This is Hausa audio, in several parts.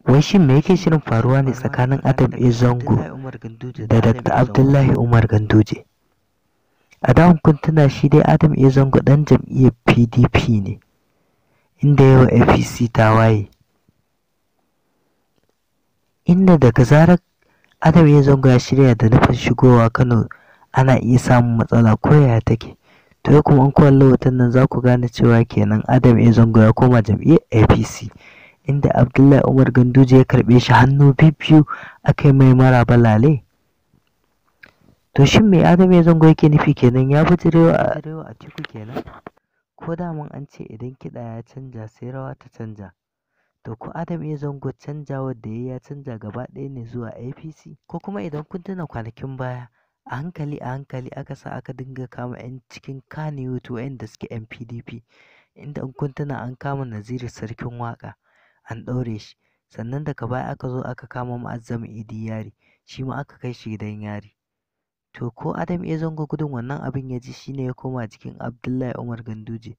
Wai shin me yake shirin faruwa ne tsakanin Adam A. Zango da Dr. Abdullahi Umar Ganduje? A da kun tuna shi dai Adam A. Zango ɗan jam'iyyar PDP ne, inda yawa APC tawaye. Inda daga zarar Adam A. Zango ya shirya da nufin shigowa Kano ana iya samun matsala ko yaya take. To yau kuma in ku kalli hoton nan za ku gane cewa kenan Adam A. Zango ya koma jam'iyyar APC, inda Abdullahi Umar Ganduje ya karɓe shi hannu bibbiyu aka yi mai maraba lale. To shin me Adam A. Zango yake nufi kenan, ya bijirewa a Atiku kenan? Ko daman an ce idan kiɗa ya canja sai rawa ta canja. To ko Adam A. Zango canjawar da ya canja gaba ɗaya ne zuwa APC? Ko kuma idan kun tuna kwanakin baya a hankali aka sa aka dinga kama 'yan cikin kannywood waɗanda suke 'yan PDP, inda in kun tuna an kama Naziru sarkin waƙa an ɗaure shi, sannan daga baya aka zo aka kama Mu'azzam Idi Yari, shi ma aka kai shi gidan yari. To ko Adam A. Zango gudun wannan abin ya ji shine ya koma jikin Abdullahi Umar Ganduje.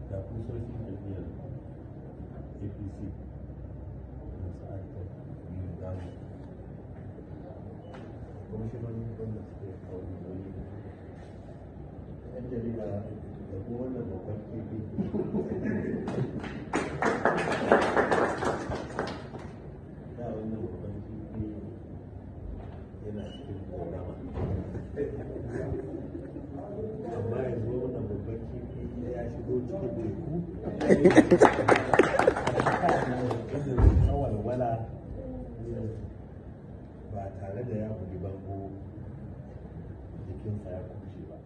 da kusoshin jam'iyyar APC da sa'adar yin gano kwamishinonin wanda suke kawo nauyi yan jarida da kuma wannan babban kifi da wannan babban kifi yana cikin programa amma yanzu wannan babban kifi ya shigo cikin teku walwala ba tare da ya bugi bango jikinsa ya kushe ba.